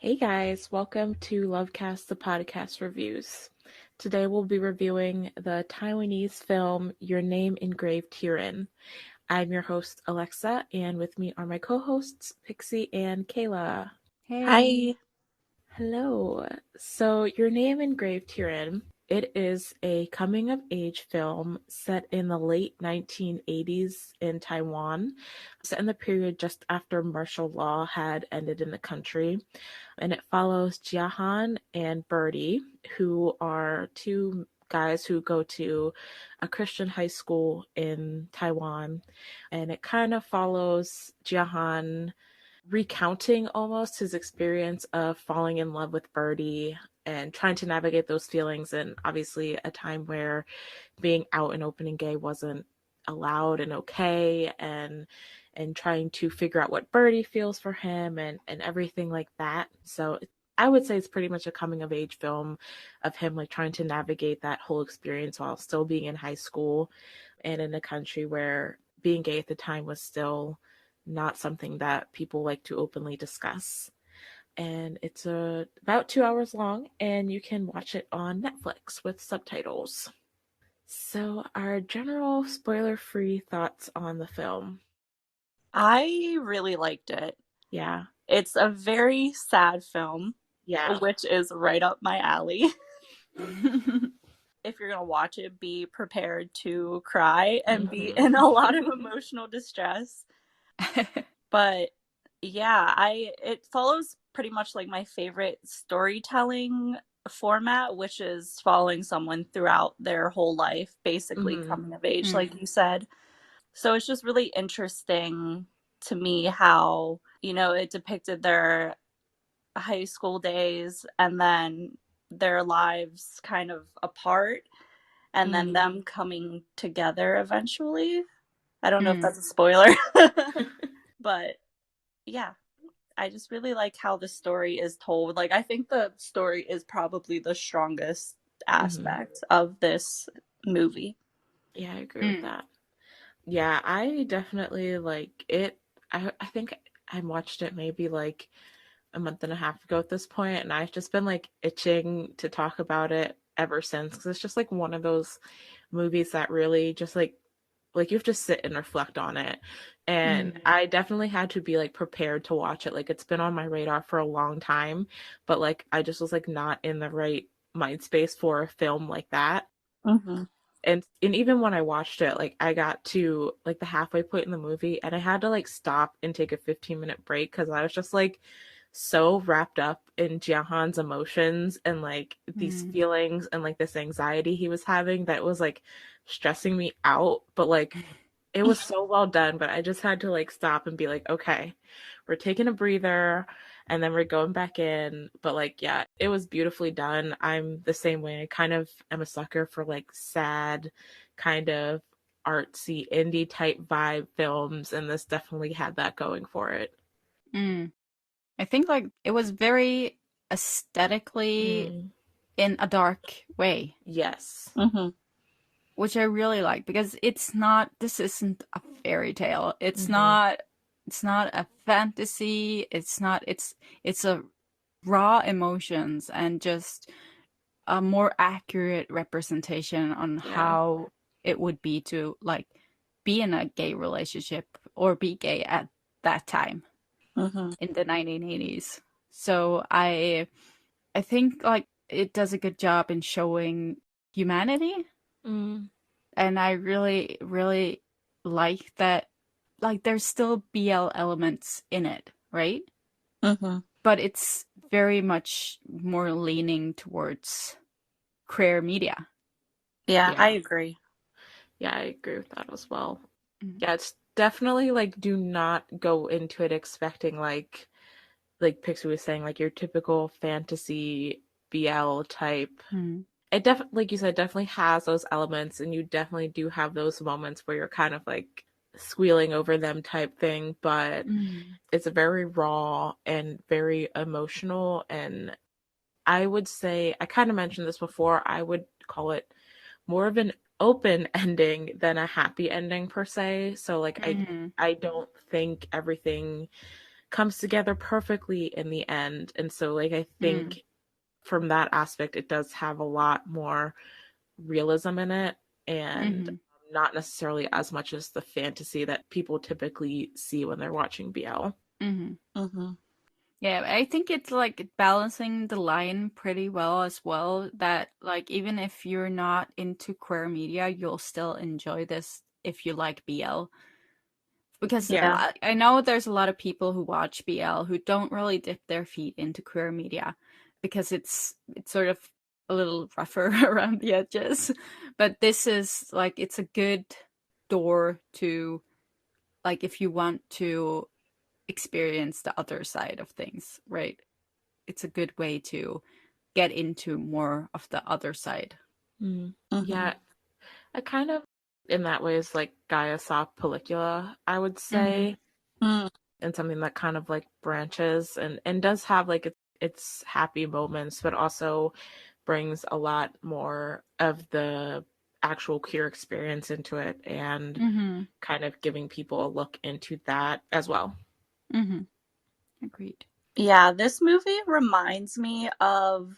Hey guys, welcome to LoveCast, the podcast reviews. Today we'll be reviewing the Taiwanese film Your Name Engraved Herein. I'm your host, Alexa, and with me are my co-hosts, Pixie and Kayla. Hey. Hi. Hello. So, Your Name Engraved Herein, it is a coming-of-age film set in the late 1980s in Taiwan, set in the period just after martial law had ended in the country. And it follows Jia Han and Birdy, who are two guys who go to a Christian high school in Taiwan. And it kind of follows Jia Han recounting almost his experience of falling in love with Birdy and trying to navigate those feelings. And obviously, a time where being out and open and gay wasn't allowed and okay, and trying to figure out what Birdy feels for him and everything like that. So I would say it's pretty much a coming of age film of him like trying to navigate that whole experience while still being in high school and in a country where being gay at the time was still not something that people like to openly discuss. And it's about 2 hours long, and you can watch it on Netflix with subtitles. So, our general spoiler-free thoughts on the film. I really liked it. Yeah. It's a very sad film, Yeah. which is right up my alley. If you're going to watch it, be prepared to cry and be in a lot of emotional distress. But yeah, it follows pretty much like my favorite storytelling format, which is following someone throughout their whole life, basically coming of age, like you said. So it's just really interesting to me how, it depicted their high school days and then their lives kind of apart and then them coming together eventually. I don't know if that's a spoiler, but yeah, I just really like how the story is told. Like, I think the story is probably the strongest aspect of this movie. Yeah, I agree with that. Yeah, I definitely like it. I think I watched it maybe like a month and a half ago at this point, and I've just been like itching to talk about it ever since because it's just like one of those movies that really just like you have to sit and reflect on it. And I definitely had to be like prepared to watch it. Like it's been on my radar for a long time, but like I just was like not in the right mind space for a film like that. Mm-hmm. And even when I watched it, like I got to like the halfway point in the movie and I had to like stop and take a 15-minute break because I was just like so wrapped up in Jiahan's emotions and like these feelings and like this anxiety he was having that was like stressing me out. But like it was so well done, but I just had to like stop and be like, okay, we're taking a breather and then we're going back in. But like, yeah, it was beautifully done. I'm the same way. I kind of am a sucker for like sad, kind of artsy, indie type vibe films, and this definitely had that going for it. I think like it was very aesthetically in a dark way, Yes. Mm-hmm. which I really like because this isn't a fairy tale. It's not a fantasy. It's a raw emotions and just a more accurate representation on Yeah. how it would be to like be in a gay relationship or be gay at that time Mm-hmm. in the 1980s. So I think like it does a good job in showing humanity, and I really really like that. Like there's still BL elements in it, right? Mm-hmm. But it's very much more leaning towards queer media. Yeah, I Yeah. agree. Yeah, I agree with that as well. Mm. Yeah, it's definitely like do not go into it expecting like Pixie was saying, like your typical fantasy BL type. Mm. It definitely, like you said, definitely has those elements, and you definitely do have those moments where you're kind of like squealing over them type thing, but Mm. it's very raw and very emotional. And I would say, I kind of mentioned this before, I would call it more of an open ending than a happy ending per se. So like Mm. I don't think everything comes together perfectly in the end. And so like I think from that aspect it does have a lot more realism in it, and not necessarily as much as the fantasy that people typically see when they're watching BL. Yeah, I think it's like balancing the line pretty well as well, that like even if you're not into queer media, you'll still enjoy this if you like BL. Because Yeah. I know there's a lot of people who watch BL who don't really dip their feet into queer media because it's sort of a little rougher around the edges. But this is like, it's a good door to, like, if you want to experience the other side of things, right? It's a good way to get into more of the other side. Yeah, I kind of in that way is like Gaia saw Pellicula, I would say, and something that kind of like branches and does have like its happy moments, but also brings a lot more of the actual queer experience into it, and kind of giving people a look into that as well. Agreed. Yeah, this movie reminds me of,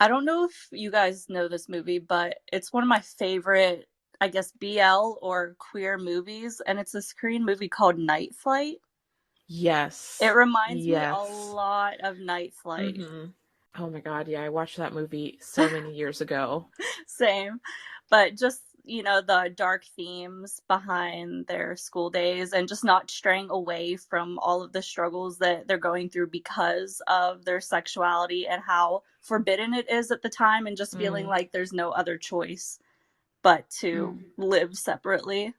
I don't know if you guys know this movie, but it's one of my favorite, I guess, BL or queer movies, and it's this Korean movie called Night Flight. Yes. It reminds me a lot of Night Flight. Oh my god, yeah, I watched that movie so many years ago. Same. But just, you know, the dark themes behind their school days and just not straying away from all of the struggles that they're going through because of their sexuality and how forbidden it is at the time, and just feeling like there's no other choice but to live separately.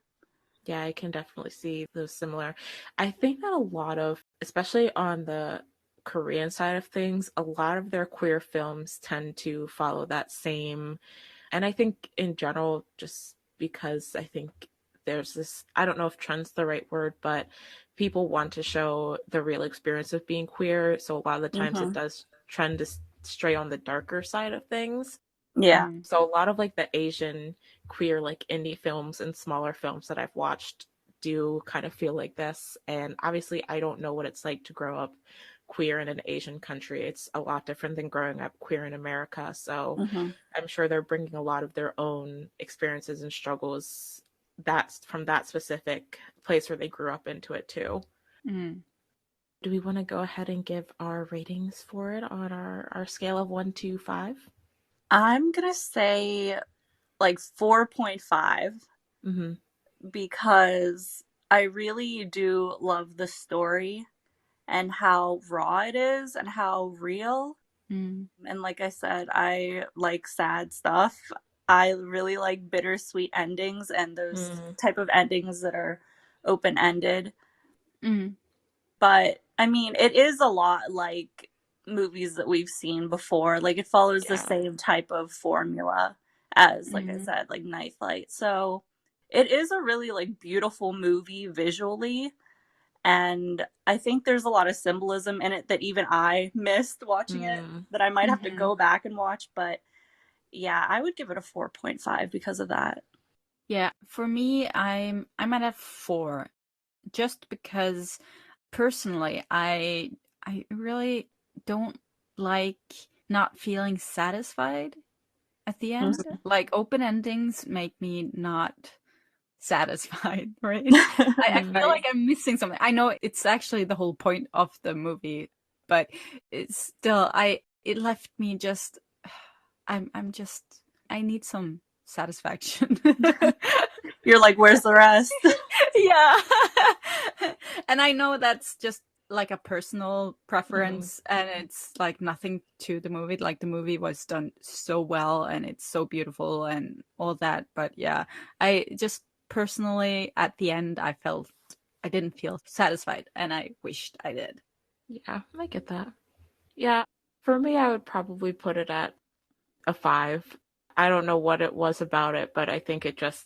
Yeah, I can definitely see those similar. I think that a lot of, especially on the Korean side of things, a lot of their queer films tend to follow that same. And I think in general, just because I think there's this, I don't know if trend's the right word, but people want to show the real experience of being queer. So a lot of the times it does trend to stray on the darker side of things. Yeah. So a lot of like the Asian queer like indie films and smaller films that I've watched do kind of feel like this. And obviously I don't know what it's like to grow up queer in an Asian country. It's a lot different than growing up queer in America. So I'm sure they're bringing a lot of their own experiences and struggles that's from that specific place where they grew up into it too. Do we want to go ahead and give our ratings for it on our scale of 1 to 5? I'm going to say like 4.5 because I really do love the story and how raw it is and how real. And like I said, I like sad stuff. I really like bittersweet endings and those type of endings that are open-ended. But I mean, it is a lot like movies that we've seen before. Like it follows the same type of formula as, like I said, like Night Flight. So it is a really like beautiful movie visually. And I think there's a lot of symbolism in it that even I missed watching it, that I might have to go back and watch. But yeah, I would give it a 4.5 because of that. Yeah, for me, I'm at a 4, just because personally, I really don't like not feeling satisfied at the end. Like open endings make me not satisfied, right? I feel like I'm missing something. I know it's actually the whole point of the movie, but it's still, it left me just, I'm just, I need some satisfaction. You're like, where's the rest? Yeah. And I know that's just like a personal preference, and it's like nothing to the movie. Like the movie was done so well and it's so beautiful and all that, but yeah, I just personally at the end I didn't feel satisfied, and I wished I did. Yeah, I get that. Yeah, for me I would probably put it at a 5. I don't know what it was about it, but I think it just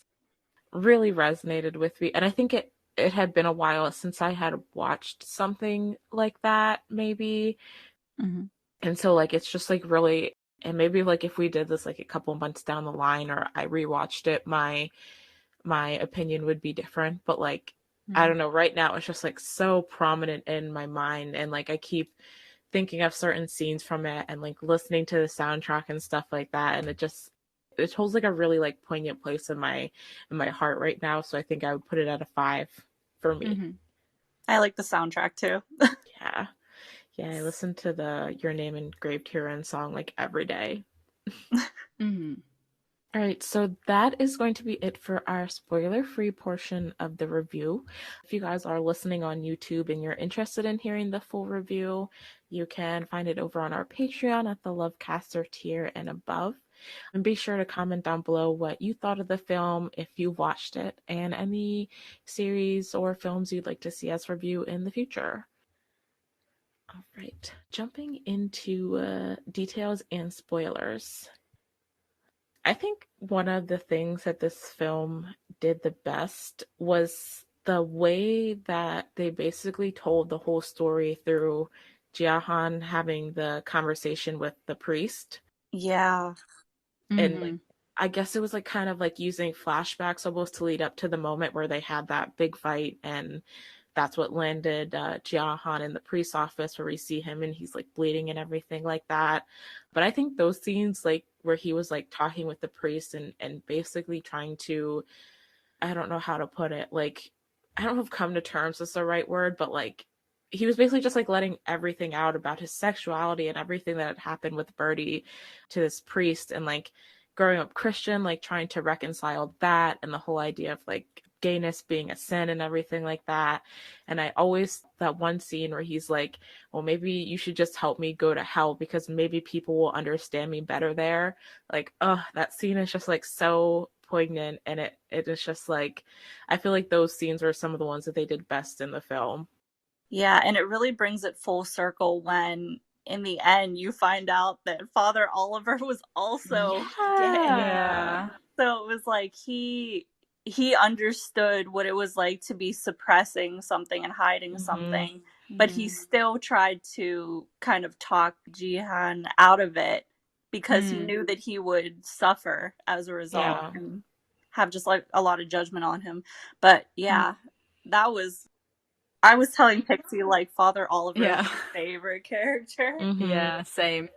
really resonated with me. And I think it had been a while since I had watched something like that, maybe. And so like it's just like really, and maybe like if we did this like a couple months down the line or I rewatched it, my opinion would be different. But like I don't know, right now it's just like so prominent in my mind, and like I keep thinking of certain scenes from it and like listening to the soundtrack and stuff like that, and it holds like a really like poignant place in my heart right now. So I think I would put it at a 5 for me. Mm-hmm. I like the soundtrack too. Yeah. Yeah, I listen to the Your Name Engraved Herein song like every day. Mm-hmm. All right, so that is going to be it for our spoiler-free portion of the review. If you guys are listening on YouTube and you're interested in hearing the full review, you can find it over on our Patreon at the Lovecaster tier and above. And be sure to comment down below what you thought of the film, if you watched it, and any series or films you'd like to see us review in the future. All right, jumping into details and spoilers. I think one of the things that this film did the best was the way that they basically told the whole story through Jia Han having the conversation with the priest. Yeah. And like, I guess it was like kind of like using flashbacks almost to lead up to the moment where they had that big fight, and that's what landed Jia Han in the priest's office, where we see him and he's like bleeding and everything like that. But I think those scenes, like where he was like talking with the priest and basically trying to, I don't know how to put it, like, I don't know if come to terms is the right word, but like he was basically just like letting everything out about his sexuality and everything that had happened with Birdy to this priest, and like growing up Christian, like trying to reconcile that and the whole idea of like gayness being a sin and everything like that. And I always, that one scene where he's like, well, maybe you should just help me go to hell because maybe people will understand me better there. Like, that scene is just like so poignant, and it is just like, I feel like those scenes were some of the ones that they did best in the film. Yeah, and it really brings it full circle when in the end you find out that Father Oliver was also gay. Yeah. So it was like he understood what it was like to be suppressing something and hiding something, but he still tried to kind of talk Jihan out of it because he knew that he would suffer as a result and have just like a lot of judgment on him. But yeah, that was, I was telling Pixie like Father Oliver is my favorite character. Yeah, same.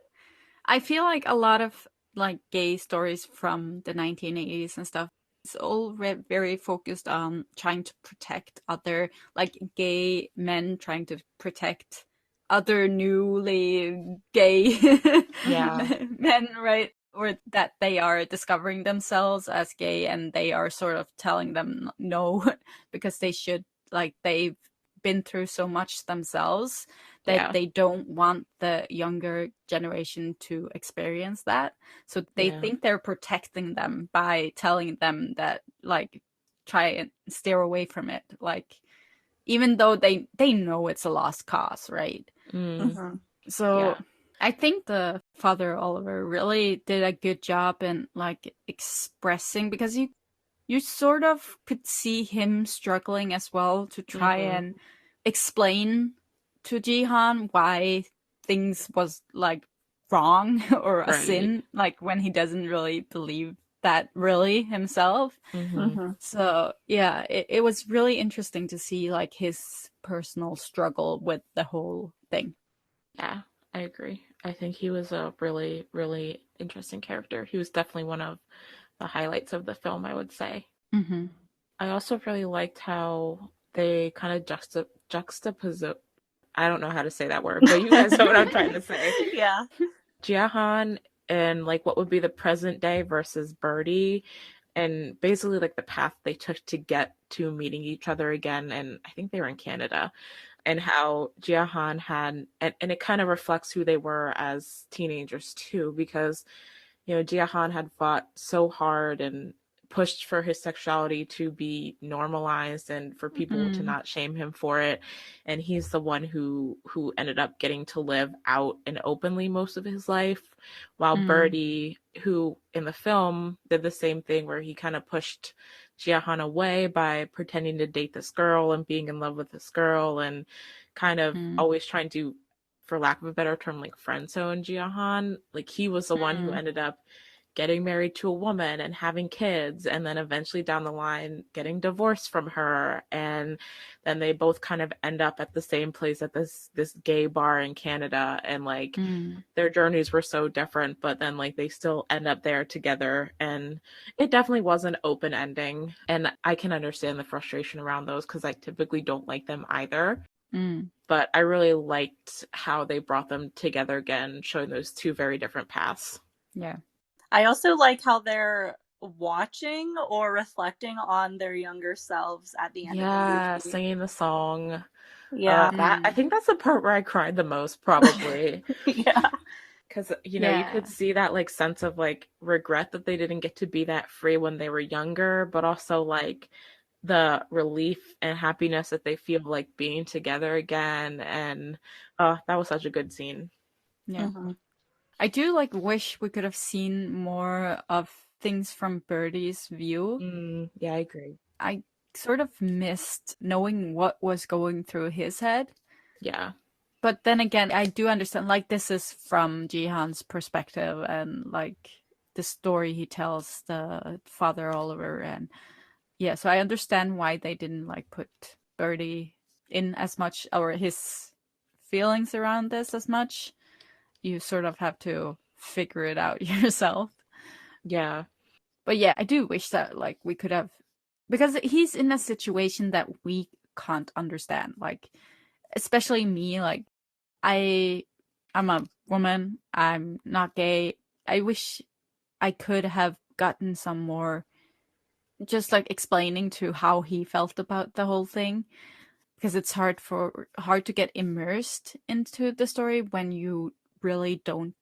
I feel like a lot of like gay stories from the 1980s and stuff, it's all very focused on trying to protect other, like gay men trying to protect other newly gay men, right? Or that they are discovering themselves as gay and they are sort of telling them no because they should, like they've been through so much themselves that they don't want the younger generation to experience that. So they think they're protecting them by telling them that, like, try and steer away from it. Like, even though they know it's a lost cause, right? So I think the Father Oliver really did a good job in, like, expressing, because you sort of could see him struggling as well to try and explain to Jihan why things was like wrong or a sin, like when he doesn't really believe that really himself. So yeah, it was really interesting to see like his personal struggle with the whole thing. Yeah, I agree. I think he was a really, really interesting character. He was definitely one of the highlights of the film, I would say. I also really liked how they kind of juxtapose. I don't know how to say that word, but you guys know what I'm trying to say. Yeah. Jia Han and like what would be the present day versus Birdy, and basically like the path they took to get to meeting each other again. And I think they were in Canada, and how Jia Han had, and it kind of reflects who they were as teenagers too, because Jia Han had fought so hard and pushed for his sexuality to be normalized and for people to not shame him for it, and he's the one who ended up getting to live out and openly most of his life, while Birdy, who in the film did the same thing, where he kind of pushed Jia Han away by pretending to date this girl and being in love with this girl, and kind of always trying to, for lack of a better term, like friend zone Jia Han. Like he was the one who ended up getting married to a woman and having kids, and then eventually down the line getting divorced from her, and then they both kind of end up at the same place at this gay bar in Canada, and like their journeys were so different, but then like they still end up there together. And it definitely was an open ending, and I can understand the frustration around those because I typically don't like them either. But I really liked how they brought them together again, showing those two very different paths. Yeah. I also like how they're watching or reflecting on their younger selves at the end of the movie. Yeah, singing the song. Yeah. I think that's the part where I cried the most, probably. Yeah. Because, you know, you could see that, like, sense of, like, regret that they didn't get to be that free when they were younger, but also, like, the relief and happiness that they feel, like, being together again. And that was such a good scene. Yeah. I do, like, wish we could have seen more of things from Birdy's view. Yeah, I agree. I sort of missed knowing what was going through his head. Yeah. But then again, I do understand, like, this is from Jia Han's perspective, and like the story he tells the father Oliver, and yeah, so I understand why they didn't like put Birdy in as much, or his feelings around this as much. You sort of have to figure it out yourself. Yeah. But yeah, I do wish that like we could have, because he's in a situation that we can't understand. Like, especially me, like I'm a woman, I'm not gay. I wish I could have gotten some more just like explaining to how he felt about the whole thing, because it's hard to get immersed into the story when you really don't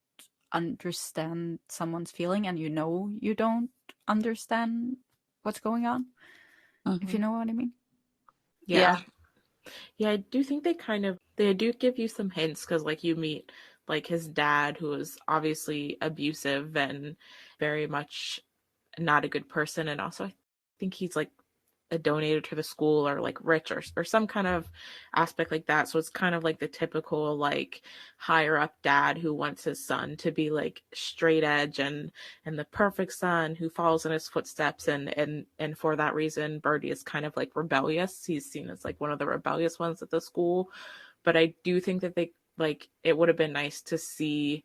understand someone's feeling, and you know you don't understand what's going on, if you know what I mean. Yeah, I do think they do give you some hints, because like you meet like his dad, who is obviously abusive and very much not a good person, and also I think he's like a donator to the school, or like rich, or some kind of aspect like that. So it's kind of like the typical like higher up dad who wants his son to be like straight edge and the perfect son who follows in his footsteps, and for that reason Birdy is kind of like rebellious. He's seen as like one of the rebellious ones at the school. But I do think that they like it would have been nice to see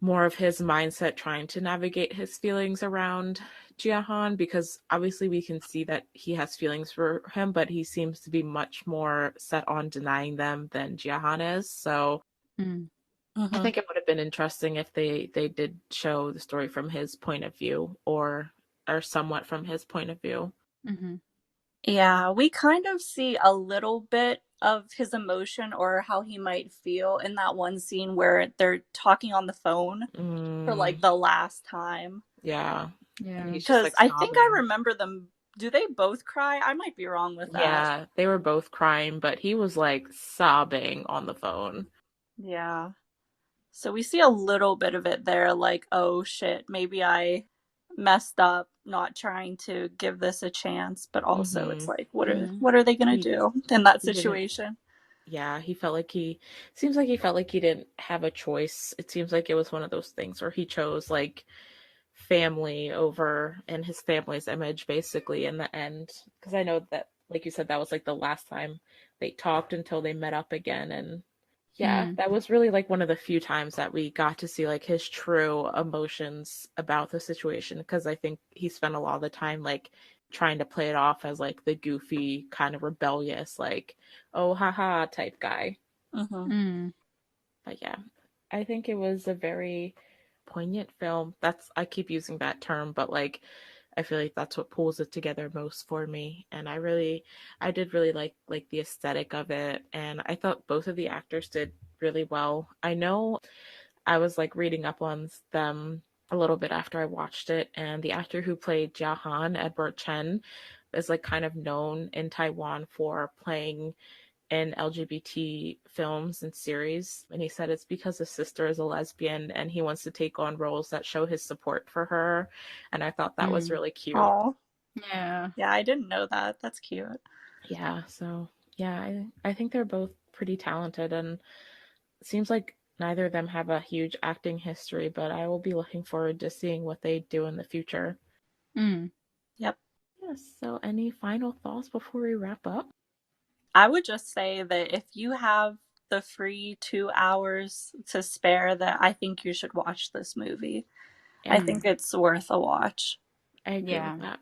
more of his mindset trying to navigate his feelings around Jia Han, because obviously we can see that he has feelings for him, but he seems to be much more set on denying them than Jia Han is. So I think it would have been interesting if they did show the story from his point of view, or somewhat from his point of view. Yeah, we kind of see a little bit of his emotion or how he might feel in that one scene where they're talking on the phone for like the last time. Yeah. Because like, I think I remember them. Do they both cry? I might be wrong with that. Yeah, they were both crying, but he was like sobbing on the phone. Yeah. So we see a little bit of it there, like, oh shit, maybe I messed up not trying to give this a chance, but also it's like, what are they gonna do in that situation? Yeah, he felt like he didn't have a choice. It seems like it was one of those things where he chose like family over, and his family's image basically in the end, because I know that, like you said, that was like the last time they talked until they met up again. And yeah, that was really like one of the few times that we got to see like his true emotions about the situation, because I think he spent a lot of the time like trying to play it off as like the goofy kind of rebellious, like, oh haha type guy. But yeah, I think it was a very poignant film. I keep using that term, but like I feel like that's what pulls it together most for me. And I did really like the aesthetic of it, and I thought both of the actors did really well. I know I was like reading up on them a little bit after I watched it, and the actor who played Jia Han, Edward Chen, is like kind of known in Taiwan for playing in LGBT films and series, and he said it's because his sister is a lesbian and he wants to take on roles that show his support for her, and I thought that was really cute. Oh, yeah, I didn't know that. That's cute. Yeah, so yeah, I think they're both pretty talented, and it seems like neither of them have a huge acting history, but I will be looking forward to seeing what they do in the future. Yep. Yes, so any final thoughts before we wrap up? I would just say that if you have the free 2 hours to spare, that I think you should watch this movie. I think it's worth a watch. I agree with that.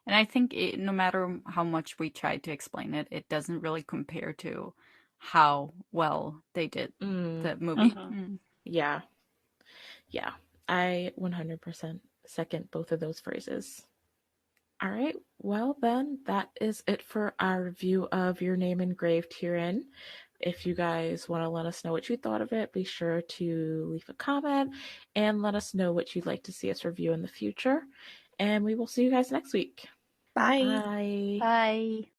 And I think no matter how much we try to explain it, it doesn't really compare to how well they did the movie. Yeah. I 100% second both of those phrases. All right, well then, that is it for our review of Your Name Engraved Herein. If you guys want to let us know what you thought of it, be sure to leave a comment and let us know what you'd like to see us review in the future. And we will see you guys next week. Bye. Bye. Bye.